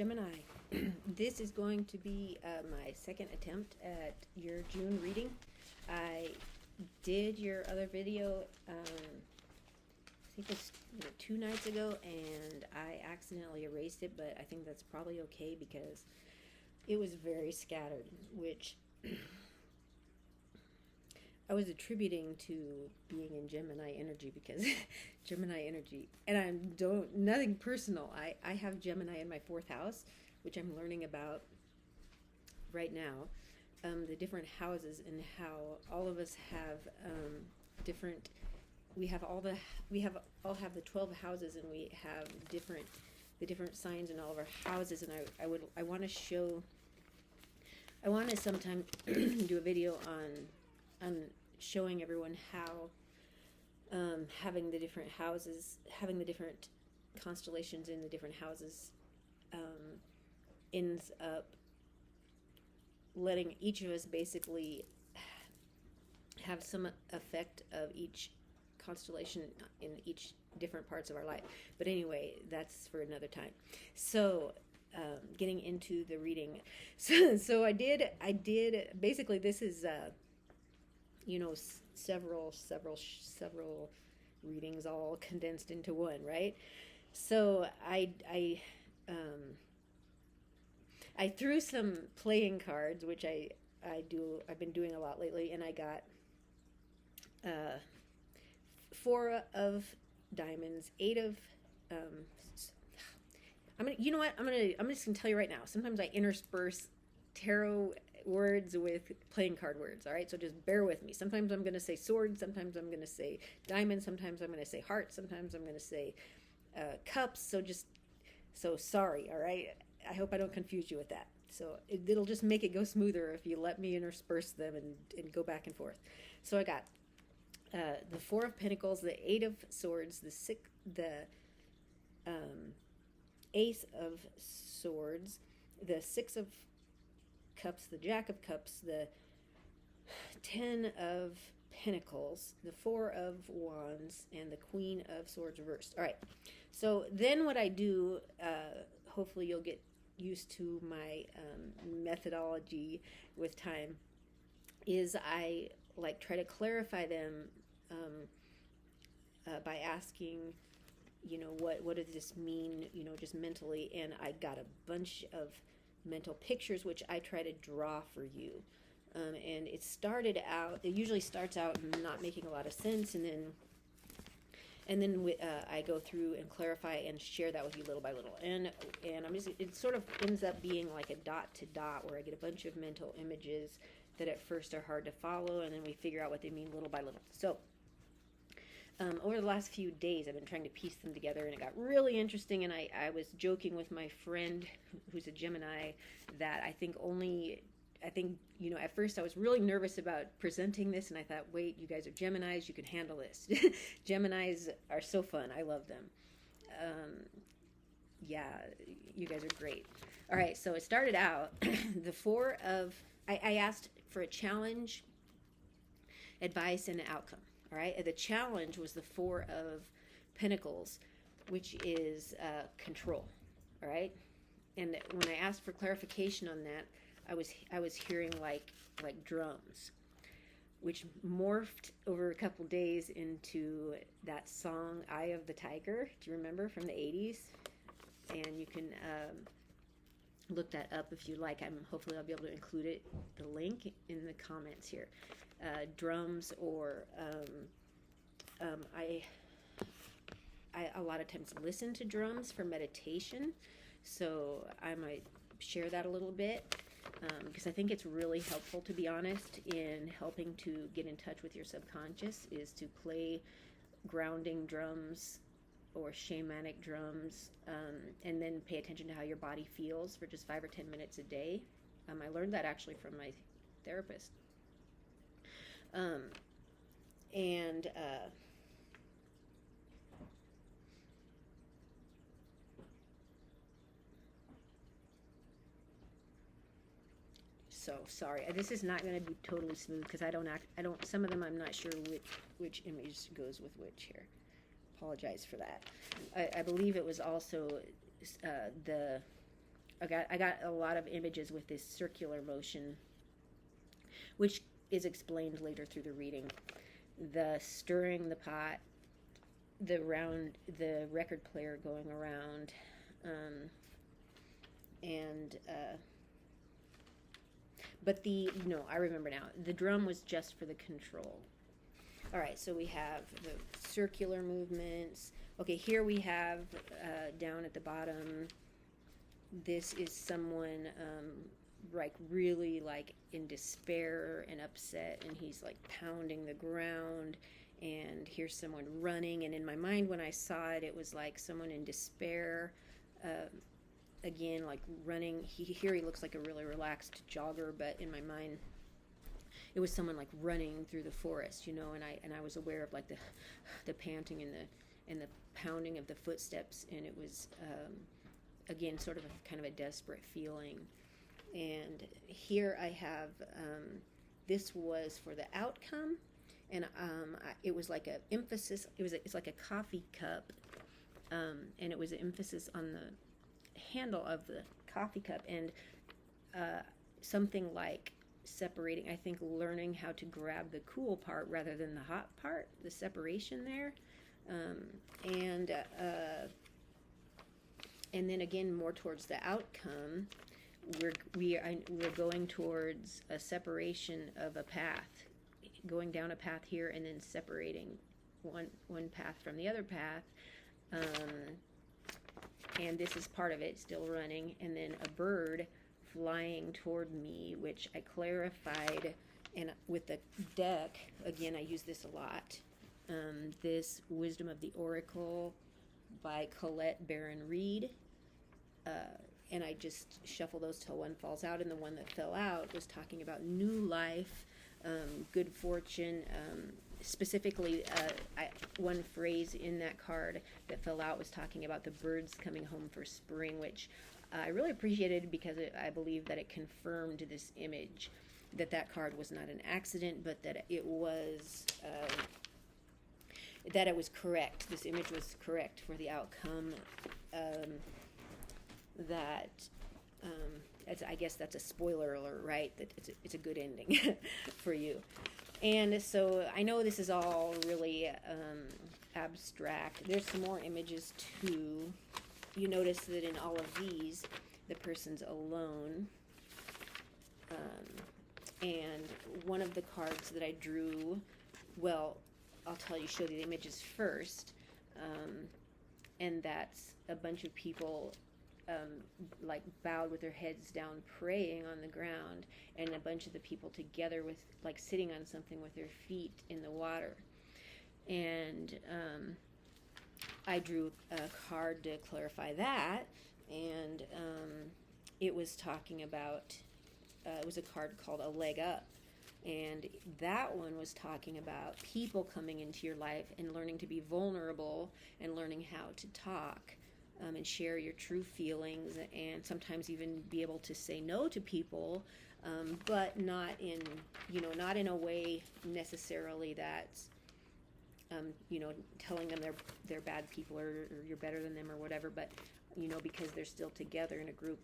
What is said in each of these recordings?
Gemini, this is going to be my second attempt at your June reading. I did your other video, I think it was 2 nights ago, and I accidentally erased it, but I think that's probably okay because it was very scattered, which I was attributing to being in Gemini energy because Gemini energy, and nothing personal. I have Gemini in my 4th house, which I'm learning about right now. The different houses and how all of us have different. We all have the 12 houses, and we have the different signs in all of our houses. And I want to show. I want to sometime do a video on showing everyone how having the different houses, having the different constellations in the different houses ends up letting each of us basically have some effect of each constellation in each different parts of our life. But anyway, that's for another time. So getting into the reading, so I did basically, this is several readings all condensed into one, right? So I threw some playing cards, which I've been doing a lot lately, and I got 4 of diamonds, 8 of I'm just gonna tell you right now, sometimes I intersperse tarot words with playing card words, all right? So just bear with me. Sometimes I'm going to say sword, sometimes I'm going to say diamond, sometimes I'm going to say heart, sometimes I'm going to say cups. So sorry, all right? I hope I don't confuse you with that. So it'll just make it go smoother if you let me intersperse them and go back and forth. So I got the 4 of Pentacles, the 8 of Swords, the Ace of Swords, the 6 of Cups, the Jack of Cups, the 10 of Pentacles, the 4 of Wands, and the Queen of Swords reversed. All right. So then what I do, hopefully you'll get used to my methodology with time, is I try to clarify them by asking, what does this mean, just mentally. And I got a bunch of mental pictures, which I try to draw for you. And it usually starts out not making a lot of sense, and then I go through and clarify and share that with you little by little. And it sort of ends up being like a dot to dot, where I get a bunch of mental images that at first are hard to follow, and then we figure out what they mean little by little. So over the last few days, I've been trying to piece them together, and it got really interesting. And I was joking with my friend who's a Gemini that I think, at first I was really nervous about presenting this, and I thought, wait, you guys are Geminis, you can handle this. Geminis are so fun. I love them. Yeah, you guys are great. All right, so it started out, I asked for a challenge, advice, and an outcome. All right, the challenge was the 4 of Pentacles, which is control. All right, and when I asked for clarification on that, I was hearing like drums, which morphed over a couple days into that song "Eye of the Tiger." Do you remember, from the 80s? And you can look that up if you like. Hopefully I'll be able to include the link in the comments here. Drums, or I a lot of times listen to drums for meditation, so I might share that a little bit, because I think it's really helpful, to be honest, in helping to get in touch with your subconscious, is to play grounding drums or shamanic drums, and then pay attention to how your body feels for just 5 or 10 minutes a day. I learned that actually from my therapist. So sorry, this is not going to be totally smooth because some of them I'm not sure which image goes with which here. Apologize for that. I believe it was also the I got a lot of images with this circular motion, which is explained later through the reading. The stirring the pot, the record player going around, but no, I remember now. The drum was just for the control. All right, so we have the circular movements. Okay, here we have down at the bottom, this is someone like really like in despair and upset, and he's like pounding the ground, and here's someone running, and in my mind when I saw it, it was like someone in despair, again, like running. Here he looks like a really relaxed jogger, but in my mind it was someone like running through the forest, and I was aware of like the panting and the pounding of the footsteps, and it was again sort of a kind of a desperate feeling. And here I have this was for the outcome, and it was like a emphasis. It's like a coffee cup, and it was an emphasis on the handle of the coffee cup, and something like separating, I think, learning how to grab the cool part rather than the hot part, the separation there, and then again more towards the outcome. We're going towards a separation of a path, going down a path here and then separating one path from the other path, and this is part of it, still running, and then a bird flying toward me, which I clarified, and with the deck, again, I use this a lot, this Wisdom of the Oracle by Colette Baron Reed, and I just shuffle those till one falls out, and the one that fell out was talking about new life, good fortune, specifically one phrase in that card that fell out was talking about the birds coming home for spring, which I really appreciated because I believe that it confirmed this image, that card was not an accident, but that it was correct. This image was correct for the outcome. I guess that's a spoiler alert, right? That it's a good ending for you. And so I know this is all really abstract. There's some more images too. You notice that in all of these, the person's alone. And one of the cards that I drew, well, I'll show you the images first. And that's a bunch of people like bowed with their heads down praying on the ground, and a bunch of the people together with like sitting on something with their feet in the water. And I drew a card to clarify that, and it was talking about, it was a card called A Leg Up, and that one was talking about people coming into your life and learning to be vulnerable and learning how to talk. And share your true feelings, and sometimes even be able to say no to people, but not in a way necessarily that's, telling them they're bad people or you're better than them or whatever, but because they're still together in a group.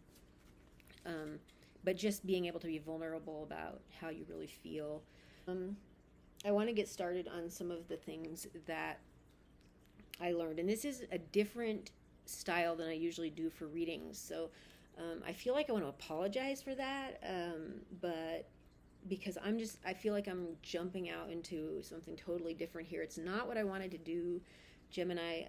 But just being able to be vulnerable about how you really feel. I want to get started on some of the things that I learned, and this is a different style than I usually do for readings, so I feel like I want to apologize for that, but because I feel like I'm jumping out into something totally different here. It's not what I wanted to do, Gemini,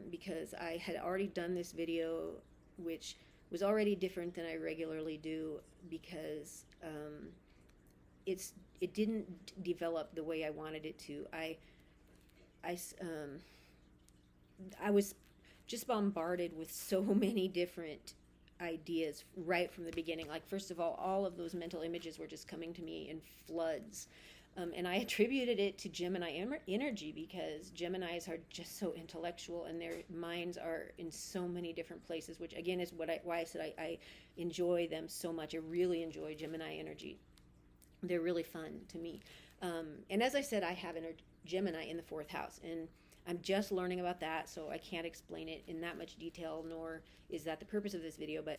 because I had already done this video, which was already different than I regularly do, because it didn't develop the way I wanted it to. I was just bombarded with so many different ideas right from the beginning. Like, first of all of those mental images were just coming to me in floods. And I attributed it to Gemini energy, because Geminis are just so intellectual and their minds are in so many different places, which again is why I said I enjoy them so much. I really enjoy Gemini energy. They're really fun to me. And as I said, I have Gemini in the 4th house, and I'm just learning about that, so I can't explain it in that much detail, nor is that the purpose of this video. But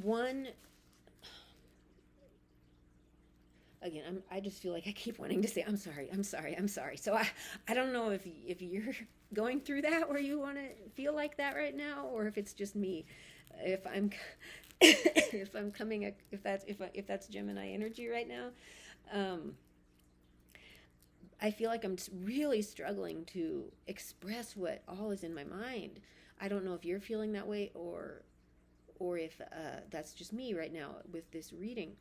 one, again, I just feel like I keep wanting to say, I'm sorry. So I don't know if you're going through that where you want to feel like that right now, or if it's just me. If I'm if that's Gemini energy right now, I feel like I'm really struggling to express what all is in my mind. I don't know if you're feeling that way, or if that's just me right now with this reading.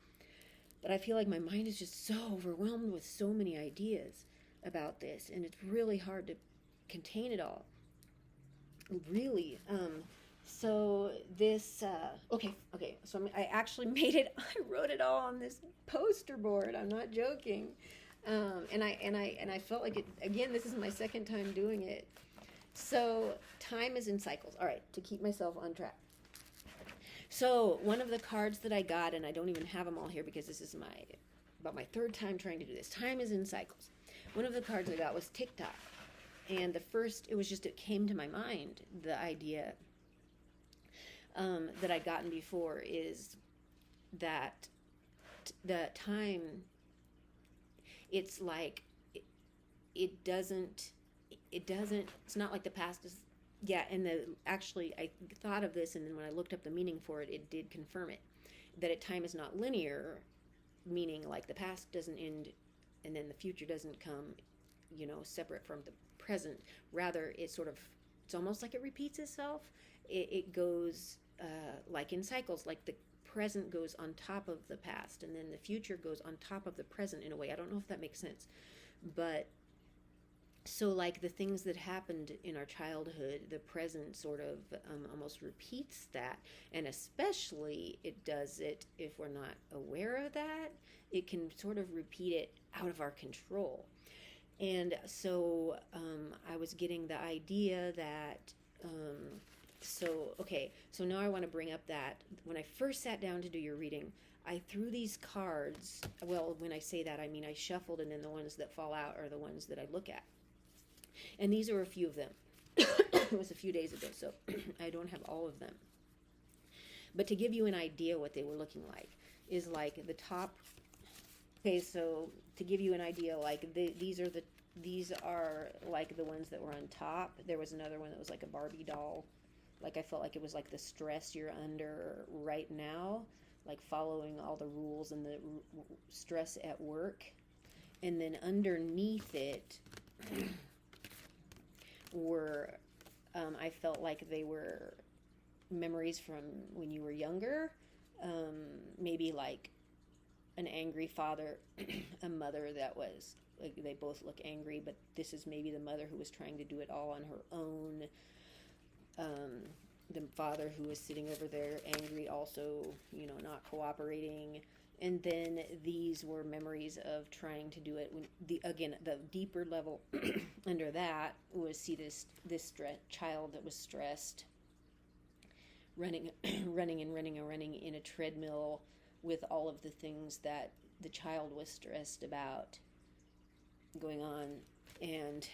But I feel like my mind is just so overwhelmed with so many ideas about this, and it's really hard to contain it all. Really. So this, okay. So I actually made it. I wrote it all on this poster board. I'm not joking. And I felt like it again. This is my second time doing it. So time is in cycles. All right, to keep myself on track. So one of the cards that I got, and I don't even have them all here because this is about my third time trying to do this. Time is in cycles. One of the cards I got was TikTok, and it came to my mind. The idea that I'd gotten before is that the time, it's like it's not like the past is. Yeah, and actually, I thought of this, and then when I looked up the meaning for it, it did confirm it. That time is not linear, meaning like the past doesn't end, and then the future doesn't come, separate from the present. Rather, it's almost like it repeats itself. It goes like in cycles, like the present goes on top of the past, and then the future goes on top of the present in a way. I don't know if that makes sense, but... So like the things that happened in our childhood, the present sort of almost repeats that. And especially it does it if we're not aware of that. It can sort of repeat it out of our control. And so I was getting the idea that, so now I want to bring up that when I first sat down to do your reading, I threw these cards. Well, when I say that, I mean I shuffled, and then the ones that fall out are the ones that I look at. And these are a few of them. It was a few days ago, so I don't have all of them. But to give you an idea what they were looking like is like the top. Okay, so to give you an idea, like these are like the ones that were on top. There was another one that was like a Barbie doll. Like I felt like it was like the stress you're under right now, like following all the rules and the stress at work. And then underneath it were, I felt like they were memories from when you were younger, maybe like an angry father, a mother that was, like they both look angry, but this is maybe the mother who was trying to do it all on her own, the father who was sitting over there angry also, not cooperating. And then these were memories of trying to do it. The deeper level under that was this child that was stressed, running in a treadmill with all of the things that the child was stressed about going on. And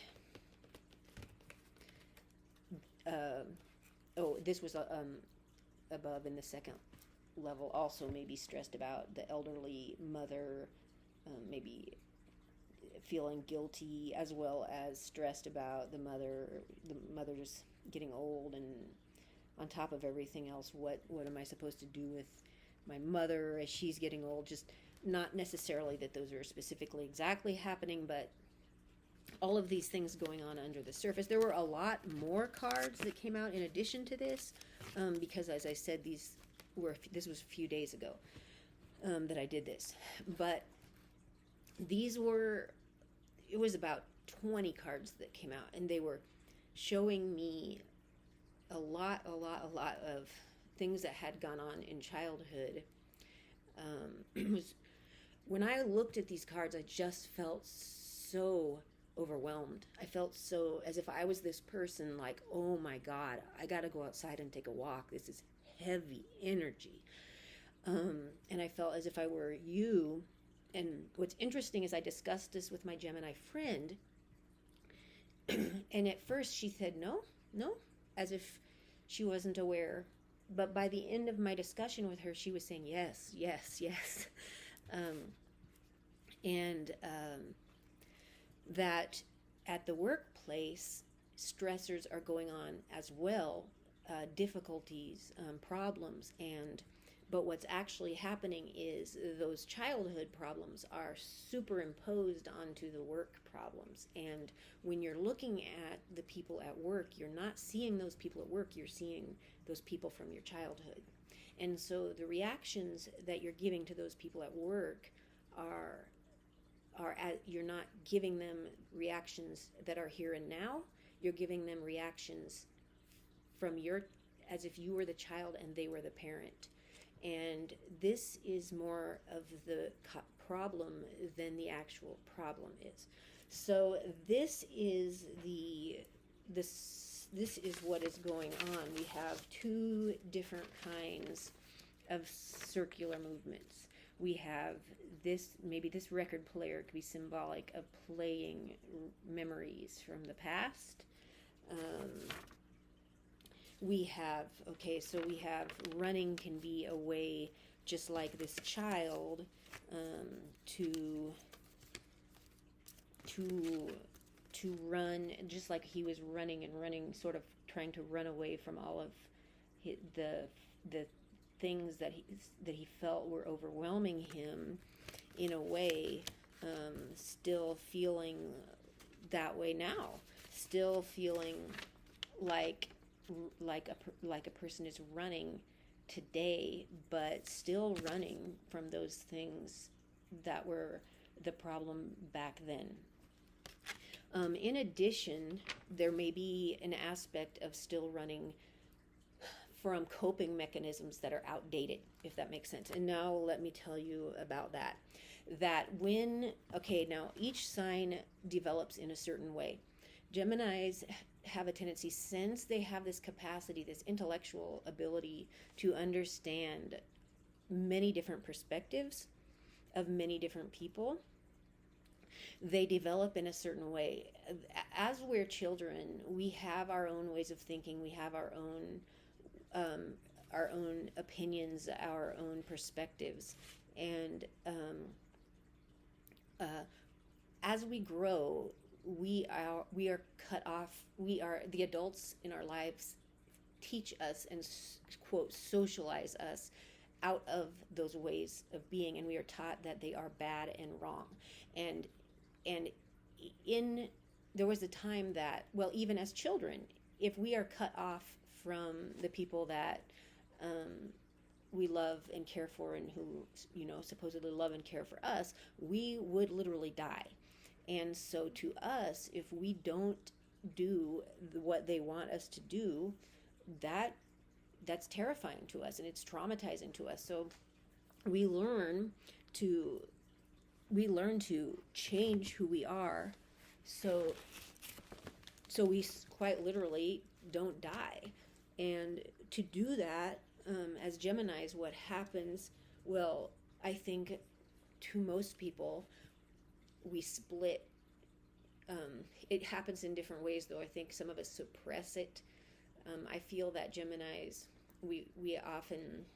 this was above in the second level, also maybe stressed about the elderly mother, maybe feeling guilty, as well as stressed about the mother's getting old, and on top of everything else, what am I supposed to do with my mother as she's getting old? Just not necessarily that those are specifically exactly happening, but all of these things going on under the surface. There were a lot more cards that came out in addition to this, because as I said, this was a few days ago that I did this. But it was about 20 cards that came out, and they were showing me a lot of things that had gone on in childhood. When I looked at these cards, I just felt so overwhelmed. I felt so as if I was this person, like, oh my God, I got to go outside and take a walk. This is heavy energy. And I felt as if I were you. And what's interesting is I discussed this with my Gemini friend. And at first she said, no, as if she wasn't aware but by the end of my discussion with her, she was saying yes, yes, yes. um, and that at the workplace, stressors are going on as well, difficulties, problems, and but what's actually happening is those childhood problems are superimposed onto the work problems. And when you're looking at the people at work, you're not seeing those people at work, you're seeing those people from your childhood. And so the reactions that you're giving to those people at work are you're not giving them reactions that are here and now. You're giving them reactions from your, as if you were the child and they were the parent. And this is more of the problem than the actual problem is. So this is what is going on. We have two different kinds of circular movements. We have this, maybe this record player could be symbolic of playing memories from the past. We have running can be a way, just like this child, to run, just like he was running, sort of trying to run away from all of the things that he felt were overwhelming him. In a way, still feeling that way now, still feeling like a person is running today, but still running from those things that were the problem back then. In addition, there may be an aspect of still running from coping mechanisms that are outdated, if that makes sense. And now let me tell you about that. Now each sign develops in a certain way. Geminis have a tendency, since they have this capacity, this intellectual ability to understand many different perspectives of many different people, they develop in a certain way. As we're children, we have our own ways of thinking, we have our own opinions, our own perspectives, and as we grow, we are cut off. The adults in our lives teach us and, quote, socialize us out of those ways of being, and we are taught that they are bad and wrong. And there was a time that, well, even as children, if we are cut off from the people that we love and care for, and who, supposedly love and care for us, we would literally die. And so to us, if we don't do what they want us to do, that's terrifying to us, and it's traumatizing to us. So we learn to change who we are, so we quite literally don't die. And to do that, as Geminis, what happens, well, I think to most people, we split. It happens in different ways, though. I think some of us suppress it. I feel that Geminis, we often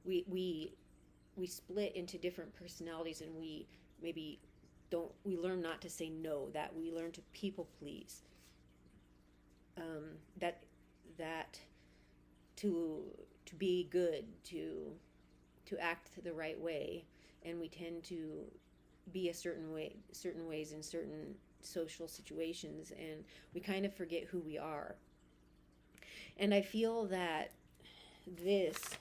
we split into different personalities, and we learn not to say no, that we learn to people please, that to be good, to act the right way, and we tend to be a certain ways in certain social situations, and we kind of forget who we are. And I feel that this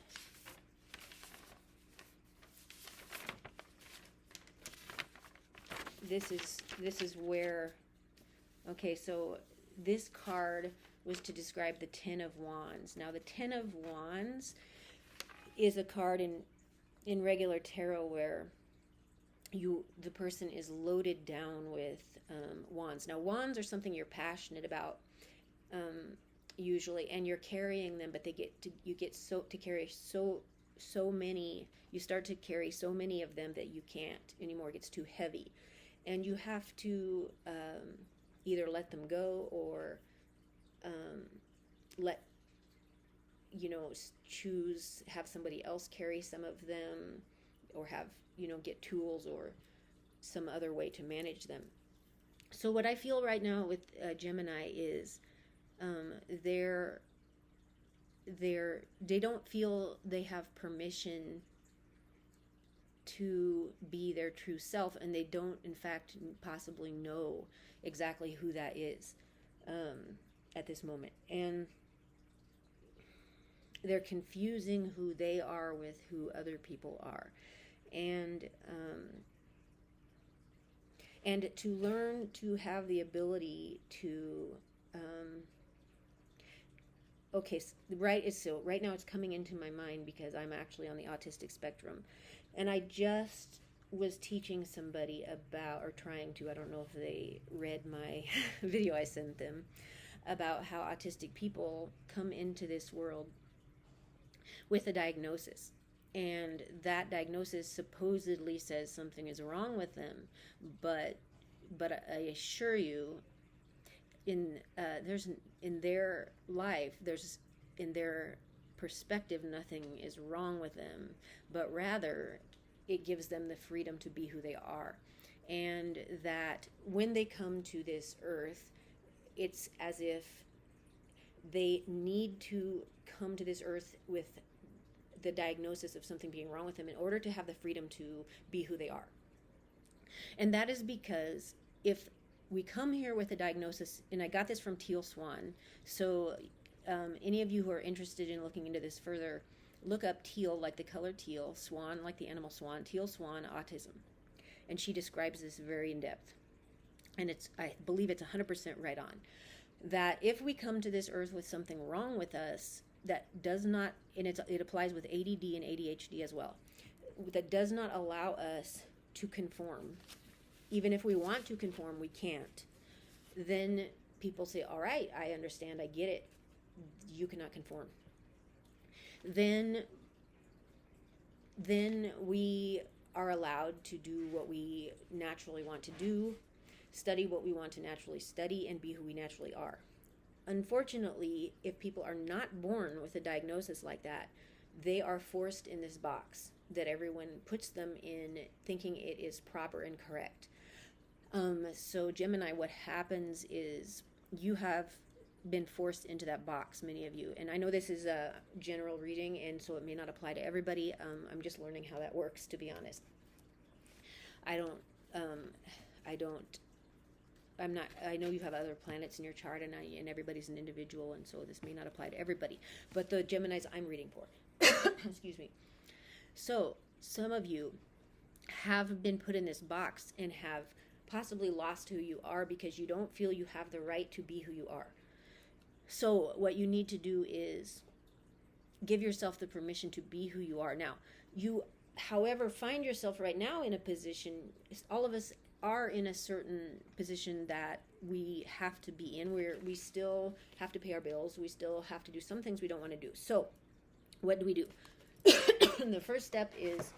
is where, okay, so this card was to describe the Ten of Wands. Now the Ten of Wands is a card in regular tarot where the person is loaded down with wands. Now wands are something you're passionate about, usually, and you're carrying them, but you start to carry so many of them that you can't anymore. It gets too heavy, and you have to either let them go or let, choose, have somebody else carry some of them, or have, get tools or some other way to manage them. So what I feel right now with Gemini is they don't feel they have permission to be their true self, and they don't, in fact, possibly know exactly who that is at this moment. And they're confusing who they are with who other people are. And to learn to have the ability to right now it's coming into my mind because I'm actually on the autistic spectrum, and I just was teaching somebody about, or trying to, I don't know if they read my video I sent them, about how autistic people come into this world with a diagnosis, and that diagnosis supposedly says something is wrong with them, but I assure you, in their life, in their perspective, nothing is wrong with them, but rather it gives them the freedom to be who they are. And that when they come to this earth, it's as if they need to come to this earth with the diagnosis of something being wrong with them in order to have the freedom to be who they are. And that is because if we come here with a diagnosis, and I got this from Teal Swan, so any of you who are interested in looking into this further, look up teal, like the color teal, swan, like the animal swan, Teal Swan, autism. And she describes this very in depth. And I believe it's 100% right on. That if we come to this earth with something wrong with us, that does not, and it applies with ADD and ADHD as well, that does not allow us to conform, even if we want to conform, we can't, then people say, all right, I understand, I get it, you cannot conform. Then we are allowed to do what we naturally want to do, study what we want to naturally study, and be who we naturally are. Unfortunately, if people are not born with a diagnosis like that, they are forced in this box that everyone puts them in, thinking it is proper and correct. So Gemini, what happens is you have been forced into that box, many of you. And I know this is a general reading, and so it may not apply to everybody. I'm just learning how that works, to be honest. I know you have other planets in your chart, and everybody's an individual, and so this may not apply to everybody. But the Geminis I'm reading for, excuse me. So some of you have been put in this box and have possibly lost who you are because you don't feel you have the right to be who you are. So what you need to do is give yourself the permission to be who you are. Now, you, however, find yourself right now in a position, all of us are in a certain position that we have to be in, where we still have to pay our bills, we still have to do some things we don't want to do. So what do we do? The first step is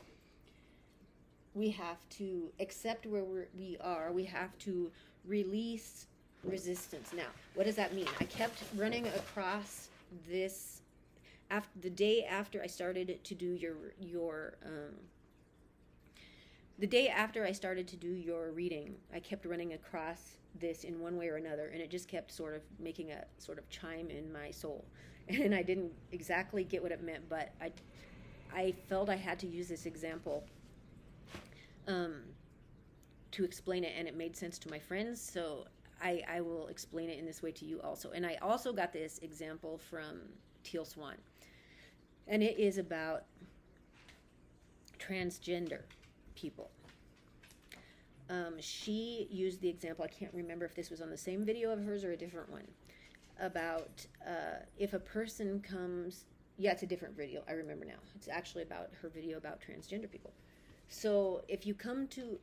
we have to accept where we are. We have to release resistance. Now, what does that mean? I kept running across this the day after I started to do the day after I started to do your reading. I kept running across this in one way or another, and it just kept sort of making a sort of chime in my soul. And I didn't exactly get what it meant, but I felt I had to use this example to explain it, and it made sense to my friends, so I will explain it in this way to you also. And I also got this example from Teal Swan, and it is about transgender people. She used the example, I can't remember if this was on the same video of hers or a different one, about if a person comes, yeah, it's a different video, I remember now. It's actually about her video about transgender people. So if you come to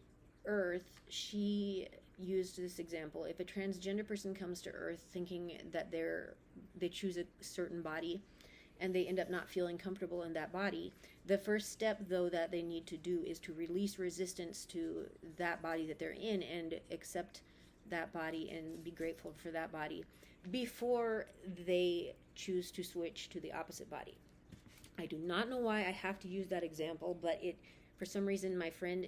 Earth, she used this example. If a transgender person comes to Earth thinking that they choose a certain body and they end up not feeling comfortable in that body, the first step, though, that they need to do is to release resistance to that body that they're in and accept that body and be grateful for that body before they choose to switch to the opposite body. I do not know why I have to use that example, but for some reason, my friend,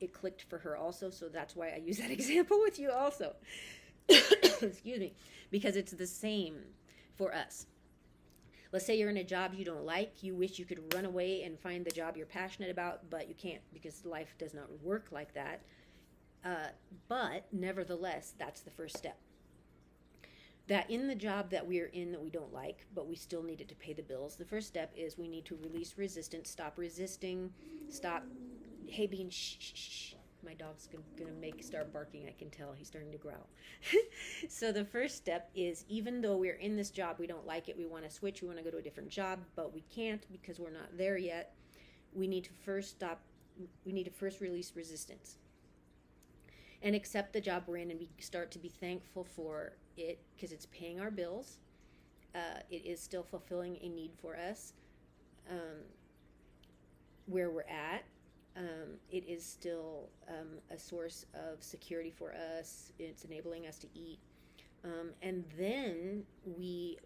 it clicked for her also, so that's why I use that example with you also. Excuse me. Because it's the same for us. Let's say you're in a job you don't like. You wish you could run away and find the job you're passionate about, but you can't because life does not work like that. But nevertheless, that's the first step. That in the job that we are in that we don't like, but we still need it to pay the bills, the first step is we need to release resistance, stop resisting, stop, hey, being shh. My dog's gonna start barking. I can tell he's starting to growl. So the first step is, even though we're in this job, we don't like it, we want to switch, we want to go to a different job, but we can't because we're not there yet. We need to first release resistance and accept the job we're in, and start to be thankful for it because it's paying our bills. It is still fulfilling a need for us where we're at. It is still a source of security for us. It's enabling us to eat. And then we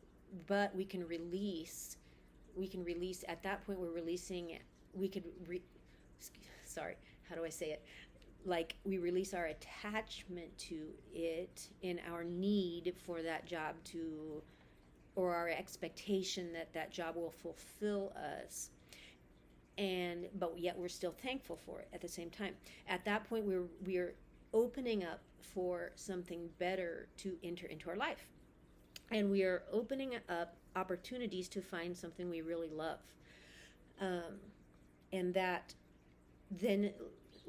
can release, at that point we're releasing, how do I say it? Like, we release our attachment to it in our need for that job or our expectation that job will fulfill us. But yet we're still thankful for it at the same time. At that point, we're opening up for something better to enter into our life. And we are opening up opportunities to find something we really love. And that then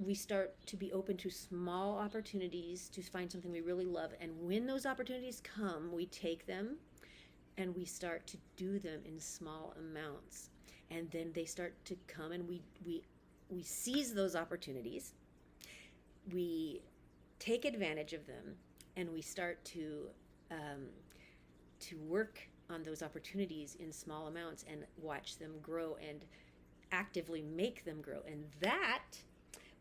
we start to be open to small opportunities to find something we really love. And when those opportunities come, we take them and we start to do them in small amounts. And then they start to come, and we seize those opportunities. We take advantage of them, and we start to work on those opportunities in small amounts and watch them grow and actively make them grow. And that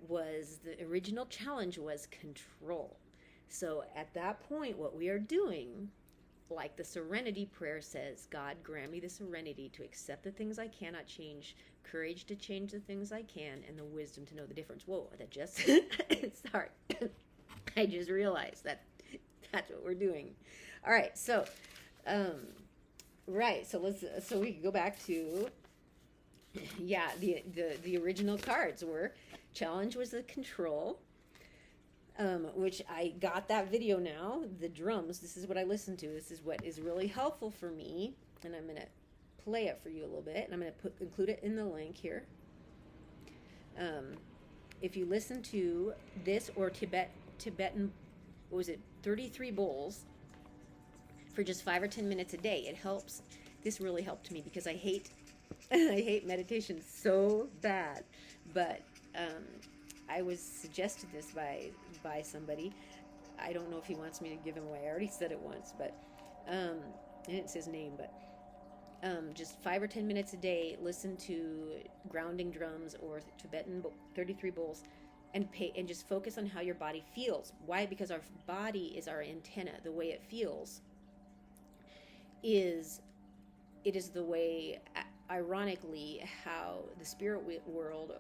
was the original challenge, was control. So at that point, what we are doing, like the serenity prayer says, God, grant me the serenity to accept the things I cannot change, courage to change the things I can, and the wisdom to know the difference. Whoa, that just, sorry. I just realized that's what we're doing. All right, so, so we can go back to, the original cards were, challenge was the control, which I got that video now, the drums. This is what I listen to. This is what is really helpful for me. And I'm going to play it for you a little bit. And I'm going to include it in the link here. If you listen to this or Tibetan, 33 bowls for just 5 or 10 minutes a day, it helps. This really helped me because I hate meditation so bad. But I was suggested this by somebody. I don't know if he wants me to give him away. I already said it once, but I didn't say his name, but just 5 or 10 minutes a day, listen to grounding drums or Tibetan 33 bowls, and just focus on how your body feels. Why? Because our body is our antenna. The way it feels is the way, ironically, how the spirit world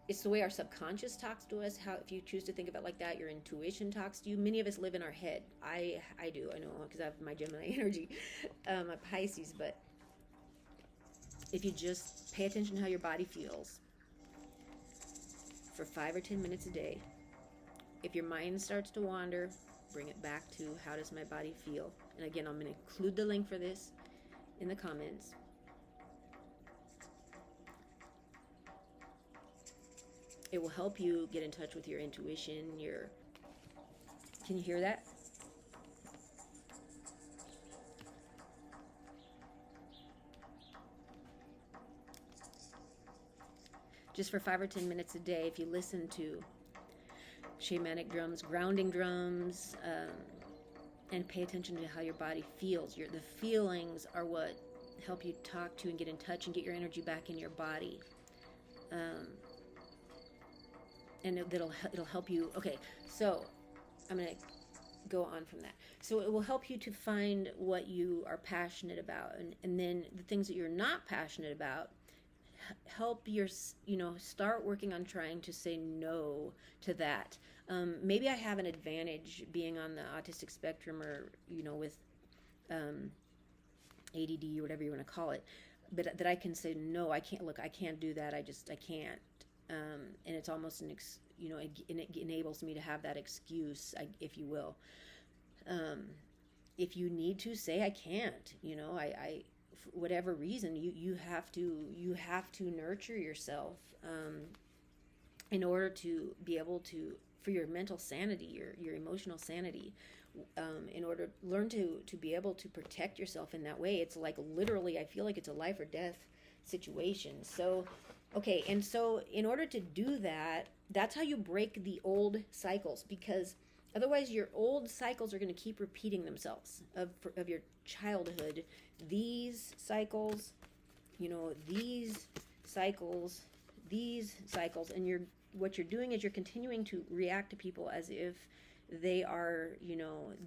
it's the way our subconscious talks to us. How, if you choose to think of it like that, your intuition talks to you. Many of us live in our head. I do. I know, because I have my Gemini energy, my Pisces. But if you just pay attention to how your body feels for 5 or 10 minutes a day, if your mind starts to wander, bring it back to, how does my body feel? And again, I'm going to include the link for this in the comments. It will help you get in touch with your intuition, can you hear that? Just for 5 or 10 minutes a day, if you listen to shamanic drums, grounding drums, and pay attention to how your body feels. The feelings are what help you talk to and get in touch and get your energy back in your body. And it'll help you. Okay, so I'm going to go on from that. So it will help you to find what you are passionate about, and then the things that you're not passionate about, help your, start working on trying to say no to that. Maybe I have an advantage being on the autistic spectrum, or with ADD or whatever you want to call it, but that I can say no. I can't. Look, I can't do that. I can't. And it's almost it enables me to have that excuse, if you will. If you need to say I can't, I for whatever reason, you have to nurture yourself in order to be able to, for your mental sanity, your emotional sanity, in order to learn to be able to protect yourself in that way. It's like literally, I feel like it's a life or death situation. So, okay, and so in order to do that, that's how you break the old cycles, because otherwise your old cycles are going to keep repeating themselves of your childhood. These cycles, these cycles, and what you're doing is you're continuing to react to people as if they are,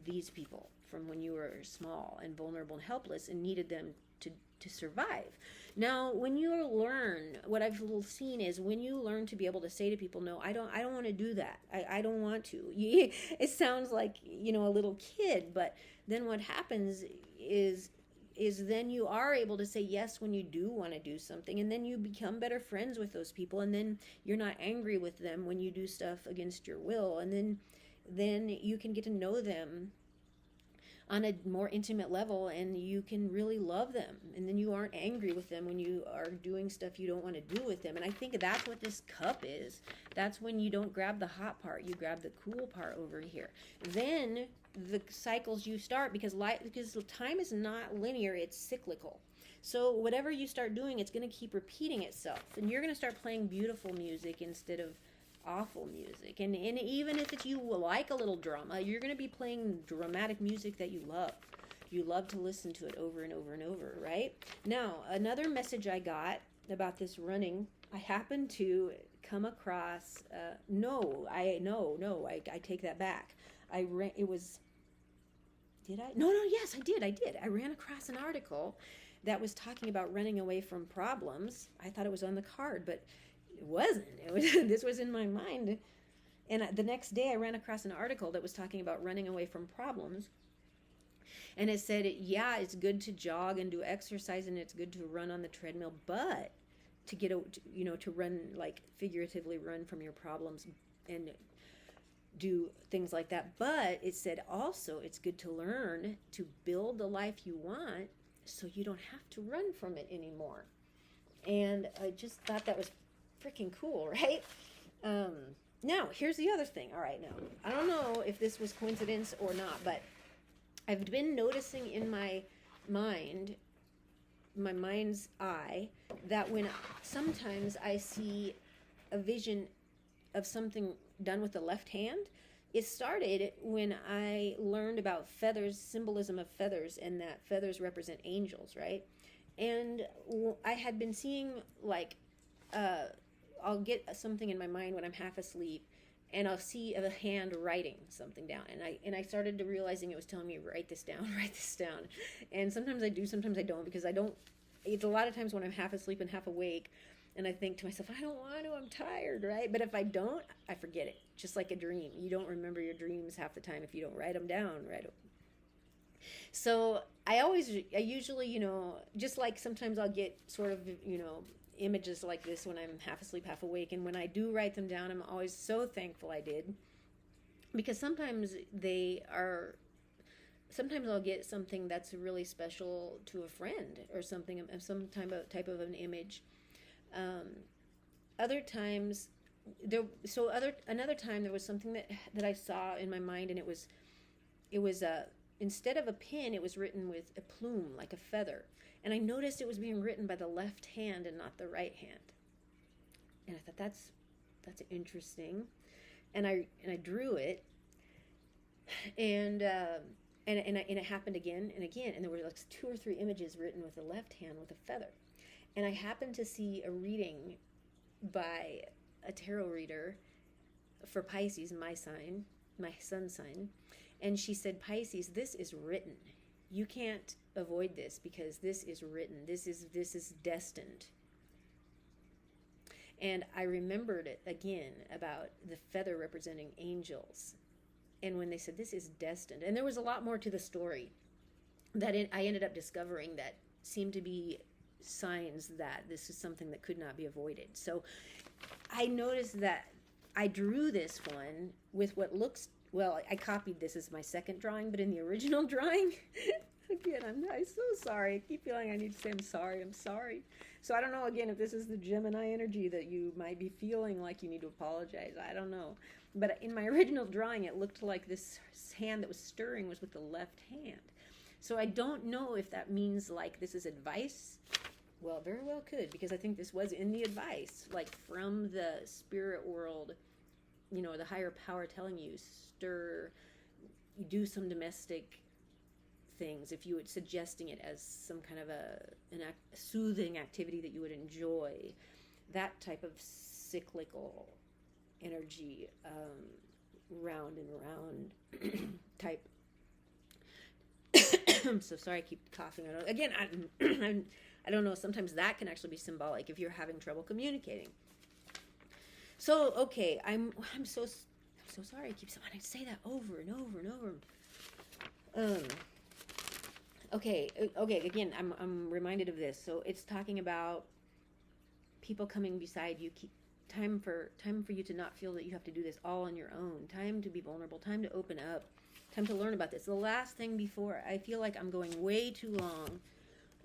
these people from when you were small and vulnerable and helpless and needed them to survive. Now, when you learn, what I've seen is when you learn to be able to say to people, no, I don't want to do that. I don't want to. It sounds like, a little kid, but then what happens is then you are able to say yes when you do want to do something, and then you become better friends with those people, and then you're not angry with them when you do stuff against your will, and then you can get to know them on a more intimate level, and you can really love them, and then you aren't angry with them when you are doing stuff you don't want to do with them. And I think that's what this cup is. That's when you don't grab the hot part, you grab the cool part over here. Then the cycles you start, because time is not linear, it's cyclical. So whatever you start doing, it's going to keep repeating itself, and you're going to start playing beautiful music instead of awful music. And even if you like a little drama, you're going to be playing dramatic music that you love. You love to listen to it over and over and over, right? Now, another message I got about this running, I happened to come across, I take that back. Yes, I did. I ran across an article that was talking about running away from problems. I thought it was on the card, but it wasn't. This was in my mind. And the next day I ran across an article that was talking about running away from problems. And it said, yeah, it's good to jog and do exercise, and it's good to run on the treadmill, but to run, like figuratively run from your problems and do things like that. But it said also it's good to learn to build the life you want so you don't have to run from it anymore. And I just thought that was freaking cool, right? Now, here's the other thing. All right, now, I don't know if this was coincidence or not, but I've been noticing in my mind's eye, that when sometimes I see a vision of something done with the left hand, it started when I learned about feathers, symbolism of feathers, and that feathers represent angels, right? And I had been seeing, like, I'll get something in my mind when I'm half asleep, and I'll see a hand writing something down, and I started to realizing it was telling me, write this down. And sometimes I do, sometimes I don't, because it's a lot of times when I'm half asleep and half awake, and I think to myself, I don't want to, I'm tired, right? But if I don't, I forget it, just like a dream. You don't remember your dreams half the time if you don't write them down, right? So I usually, just like sometimes I'll get sort of, images like this when I'm half asleep, half awake. And when I do write them down, I'm always so thankful I did. Because sometimes I'll get something that's really special to a friend or something, some type of an image. Other times, another time there was something that I saw in my mind, and it was instead of a pin, it was written with a plume, like a feather. And I noticed it was being written by the left hand and not the right hand. And I thought, that's interesting. And I drew it. And it happened again and again. And there were like 2 or 3 images written with the left hand with a feather. And I happened to see a reading by a tarot reader for Pisces, my sun's sign. And she said, Pisces, this is written. You can't avoid this because this is written. This is destined. And I remembered it again about the feather representing angels. And when they said this is destined, and there was a lot more to the story that I ended up discovering that seemed to be signs that this is something that could not be avoided. So I noticed that I drew this one with what looks, well, I copied this as my second drawing, but in the original drawing, again, I'm so sorry. I keep feeling I need to say I'm sorry. So I don't know, again, if this is the Gemini energy that you might be feeling like you need to apologize. I don't know. But in my original drawing, it looked like this hand that was stirring was with the left hand. So I don't know if that means like this is advice. Well, very well could, because I think this was in the advice, like from the spirit world, you know, the higher power telling you, do some domestic things, if you would suggesting it as some kind of a soothing activity that you would enjoy, that type of cyclical energy, round and round type. I'm so sorry, I keep coughing. I don't know, sometimes that can actually be symbolic if you're having trouble communicating. So, okay, I'm so sorry, I keep wanting to say that over and over and over. Okay, again, I'm reminded of this. So it's talking about people coming beside you, time for you to not feel that you have to do this all on your own, time to be vulnerable, time to open up, time to learn about this. The last thing before, I feel like I'm going way too long.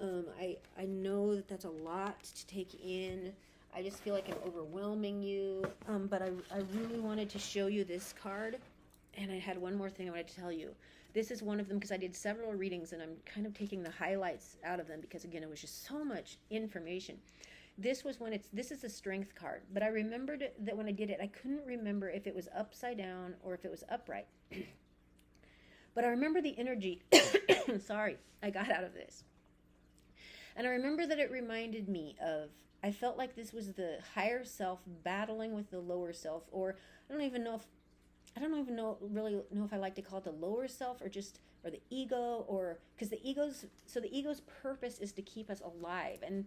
I know that that's a lot to take in. I just feel like I'm overwhelming you. But I really wanted to show you this card. And I had one more thing I wanted to tell you. This is one of them because I did several readings and I'm kind of taking the highlights out of them because, again, it was just so much information. This is a strength card. But I remembered that when I did it, I couldn't remember if it was upside down or if it was upright. But I remember the energy, sorry, I got out of this. And I remember that it reminded me of, I felt like this was the higher self battling with the lower self, or I don't even know if I like to call it the lower self or the ego, or because the ego's purpose is to keep us alive. And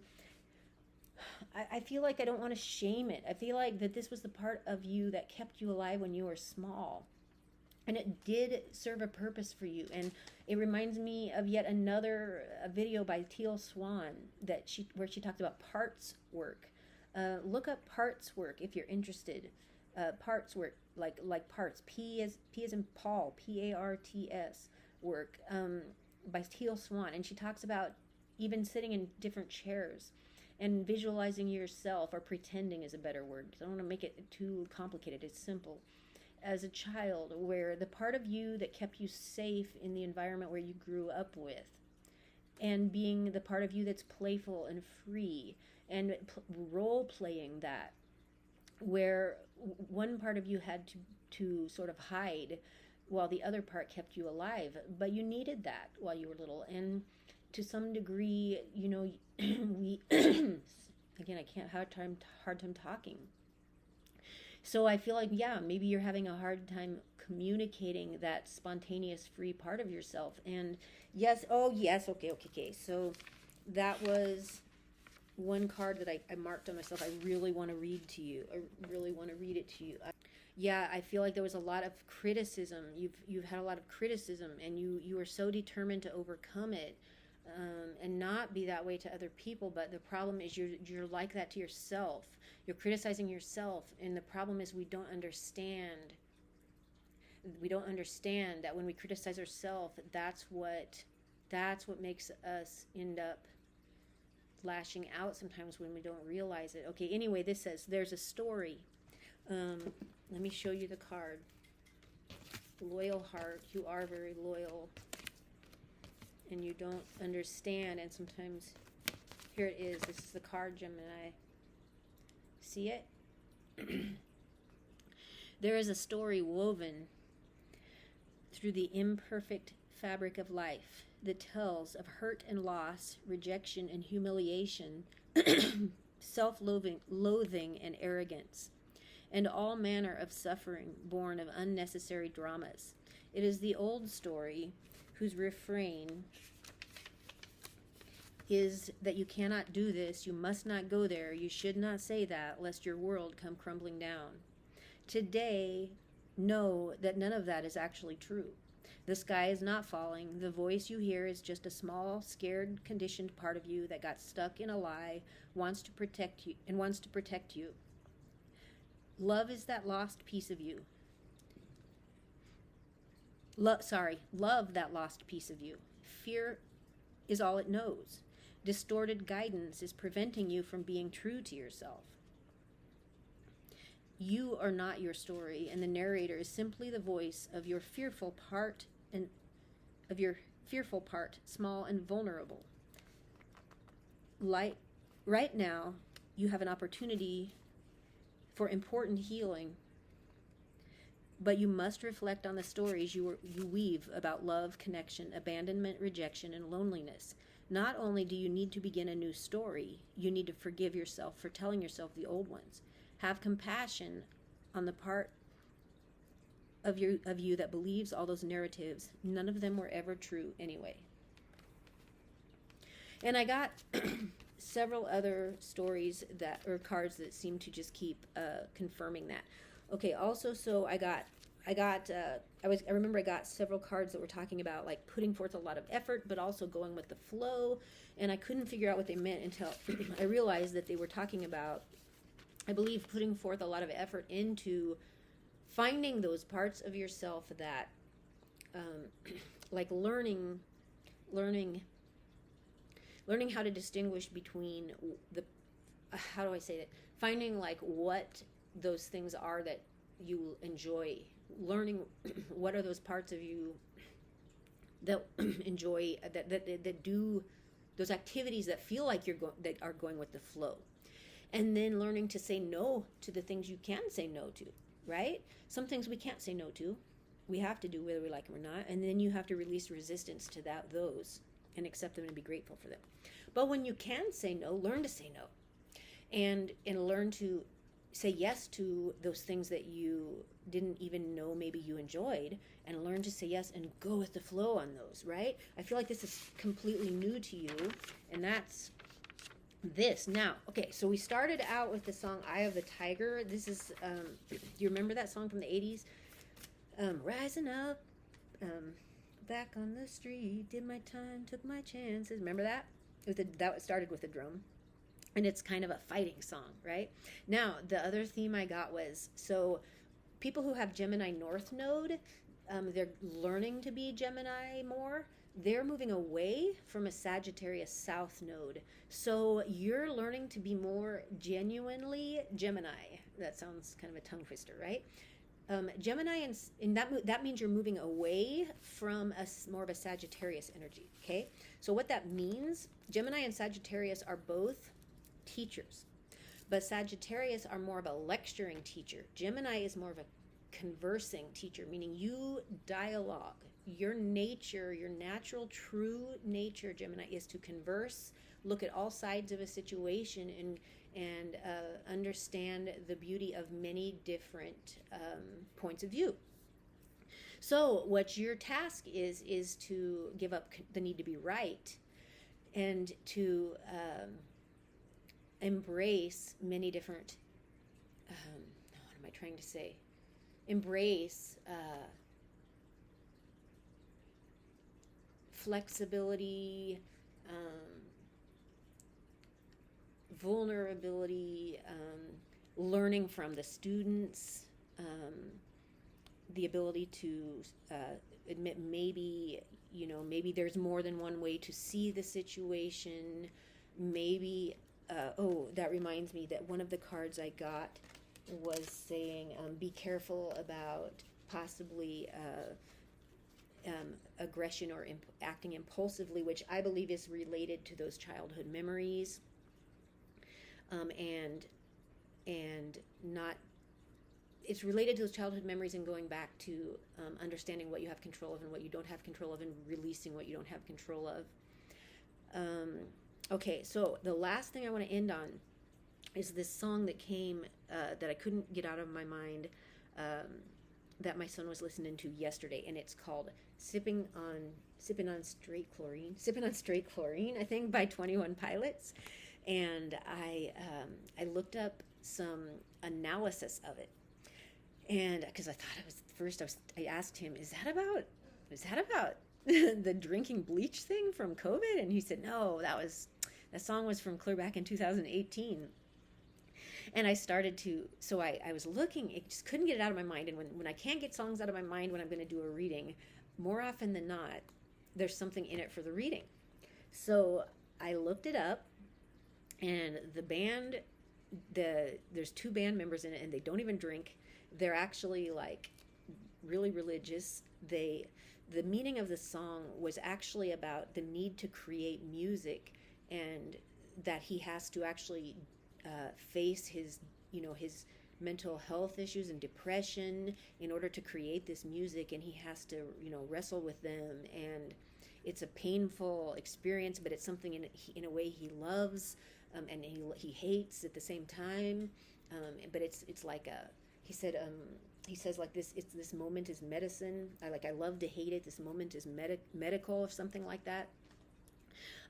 I feel like I don't want to shame it. I feel like that this was the part of you that kept you alive when you were small. And it did serve a purpose for you. And it reminds me of yet another video by Teal Swan where she talked about parts work. Look up parts work if you're interested. Parts work, like parts. P as in Paul, PARTS work, by Teal Swan. And she talks about even sitting in different chairs and visualizing yourself, or pretending is a better word. I don't want to make it too complicated. It's simple. As a child, where the part of you that kept you safe in the environment where you grew up with, and being the part of you that's playful and free, and role playing that, where one part of you had to sort of hide while the other part kept you alive, but you needed that while you were little. And to some degree, you know, we again, I can't have hard time talking. So I feel like, yeah, maybe you're having a hard time communicating that spontaneous, free part of yourself. And yes, okay. So that was one card that I marked on myself. I really want to read to you. I really want to read it to you. I feel like there was a lot of criticism. You've had a lot of criticism, and you were so determined to overcome it, and not be that way to other people. But the problem is you're like that to yourself. You're criticizing yourself, and the problem is we don't understand that when we criticize ourselves, that's what makes us end up lashing out sometimes when we don't realize it. Okay, anyway, this says there's a story. Let me show you the card. Loyal heart, you are very loyal, and you don't understand, and sometimes, here it is. This is the card, Gemini. See it? There is a story woven through the imperfect fabric of life that tells of hurt and loss, rejection and humiliation, self-loathing and arrogance, and all manner of suffering born of unnecessary dramas. It is the old story whose refrain is that you cannot do this, you must not go there, you should not say that, lest your world come crumbling down. Today, know that none of that is actually true. The sky is not falling. The voice you hear is just a small, scared, conditioned part of you that got stuck in a lie, wants to protect you. Love is that lost piece of you. Love that lost piece of you. Fear is all it knows. Distorted guidance is preventing you from being true to yourself. You are not your story, and the narrator is simply the voice of your fearful part, small and vulnerable. Right now, you have an opportunity for important healing, but you must reflect on the stories you weave about love, connection, abandonment, rejection, and loneliness. Not only do you need to begin a new story, you need to forgive yourself for telling yourself the old ones. Have compassion on the part of you that believes all those narratives. None of them were ever true anyway. And I got several other stories or cards that seem to just keep confirming that. Okay, also, so I remember I got several cards that were talking about like putting forth a lot of effort, but also going with the flow. And I couldn't figure out what they meant until I realized that they were talking about, I believe, putting forth a lot of effort into finding those parts of yourself that, like learning how to distinguish between how do I say that? Finding like what those things are that you enjoy. Learning what are those parts of you that enjoy, that do those activities that feel like that are going with the flow. And then learning to say no to the things you can say no to, right? Some things we can't say no to. We have to do whether we like them or not. And then you have to release resistance to those and accept them and be grateful for them. But when you can say no, learn to say no. And learn to say yes to those things that you didn't even know maybe you enjoyed, and learn to say yes and go with the flow on those, right? I feel like this is completely new to you, and that's this. Now, okay, so we started out with the song Eye of the Tiger. This is, do you remember that song from the 80s? Rising up, back on the street, did my time, took my chances. Remember that? That started with a drum. And it's kind of a fighting song, right? Now, the other theme I got was, so people who have Gemini North Node, they're learning to be Gemini more. They're moving away from a Sagittarius South Node. So you're learning to be more genuinely Gemini. That sounds kind of a tongue twister, right? Gemini, and that means you're moving away from more of a Sagittarius energy, okay? So what that means, Gemini and Sagittarius are both teachers, but Sagittarius are more of a lecturing teacher. Gemini is more of a conversing teacher, meaning you dialogue. Your nature, your natural true nature, Gemini, is to converse, look at all sides of a situation, and understand the beauty of many different points of view. So what your task is to give up the need to be right, and to embrace many different, what am I trying to say? Embrace flexibility, vulnerability, learning from the students, the ability to admit maybe there's more than one way to see the situation. Maybe, that reminds me that one of the cards I got was saying, be careful about possibly aggression or acting impulsively, which I believe is related to those childhood memories, and not. It's related to those childhood memories and going back to understanding what you have control of and what you don't have control of, and releasing what you don't have control of. Okay, so the last thing I want to end on is this song that came that I couldn't get out of my mind. that my son was listening to yesterday, and it's called Sipping on Straight Chlorine, I think, by 21 Pilots. And I looked up some analysis of it, and because I thought it was first, I asked him, is that about the drinking bleach thing from COVID? And he said, no, that song was from clear back in 2018. And I started to, so I was looking, it just couldn't get it out of my mind. And when I can't get songs out of my mind when I'm going to do a reading, more often than not, there's something in it for the reading. So I looked it up, and the band, there's 2 band members in it, and they don't even drink. They're actually like really religious. The meaning of the song was actually about the need to create music, and that he has to actually face his mental health issues and depression in order to create this music, and he has to wrestle with them, and it's a painful experience, but it's something in a way he loves, and he hates at the same time, but it's like he says like this moment is medicine. I love to hate it. This moment is medical, or something like that.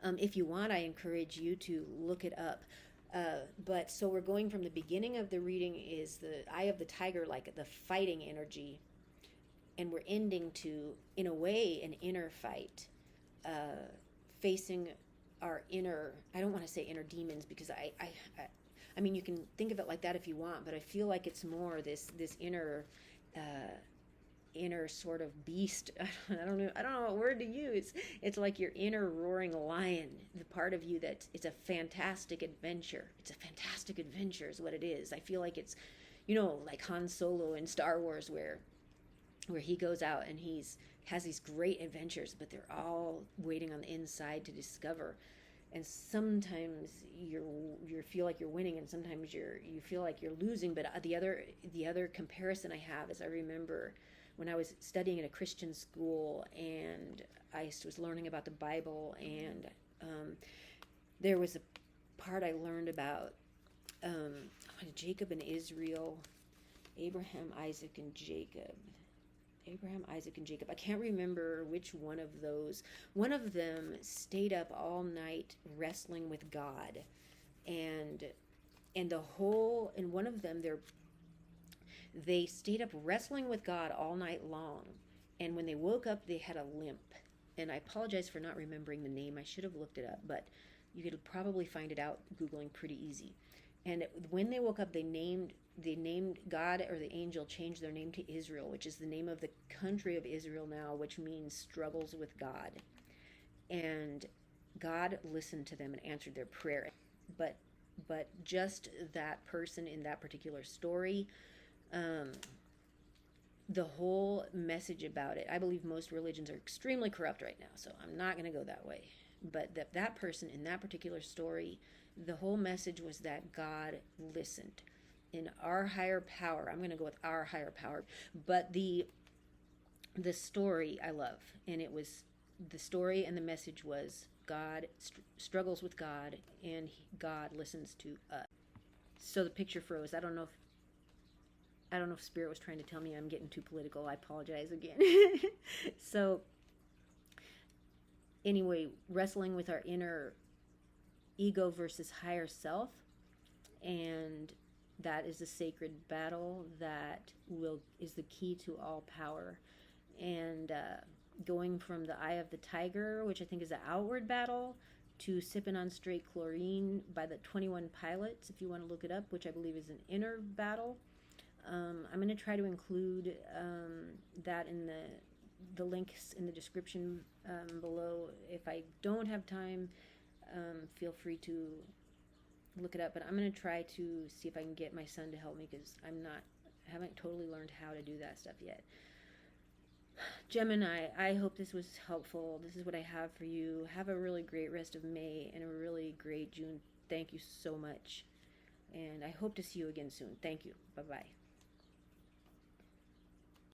If you want, I encourage you to look it up. But so we're going from the beginning of the reading is the Eye of the Tiger, like the fighting energy, and we're ending to, in a way, an inner fight, facing our inner, I don't want to say inner demons, because I mean, you can think of it like that if you want, but I feel like it's more this inner sort of beast. I don't know what word to use. It's like your inner roaring lion, the part of you that it's a fantastic adventure. It's a fantastic adventure is what it is. I feel like it's, like Han Solo in Star Wars, where he goes out and has these great adventures, but they're all waiting on the inside to discover. And sometimes you feel like you're winning, and sometimes you feel like you're losing. But the other comparison I have is, I remember when I was studying at a Christian school, and I was learning about the Bible, and there was a part I learned about Jacob and Israel, Abraham, Isaac, and Jacob. I can't remember which one of those. One of them stayed up all night wrestling with God, and one of them, they stayed up wrestling with God all night long, and when they woke up, they had a limp. And I apologize for not remembering the name. I should have looked it up, but you could probably find it out Googling pretty easy. And when they woke up, they named God, or the angel changed their name to Israel, which is the name of the country of Israel now, which means struggles with God. And God listened to them and answered their prayer. But just that person in that particular story, the whole message about it, I believe most religions are extremely corrupt right now, so I'm not going to go that way. But that person in that particular story, the whole message was that God listened. In our higher power, I'm going to go with our higher power, but the story I love, and it was the story, and the message was God struggles with God, and God listens to us. So the picture froze. I don't know if Spirit was trying to tell me I'm getting too political. I apologize again. So anyway, wrestling with our inner ego versus higher self, and that is a sacred battle that is the key to all power. And going from the Eye of the Tiger, which I think is an outward battle, to Sipping on Straight Chlorine by the 21 Pilots, if you want to look it up, which I believe is an inner battle. I'm going to try to include that in the links in the description below. If I don't have time, feel free to look it up, but I'm going to try to see if I can get my son to help me, because I haven't totally learned how to do that stuff yet. Gemini, I hope this was helpful. This is what I have for you. Have a really great rest of May and a really great June. Thank you so much, and I hope to see you again soon. Thank you. Bye-bye.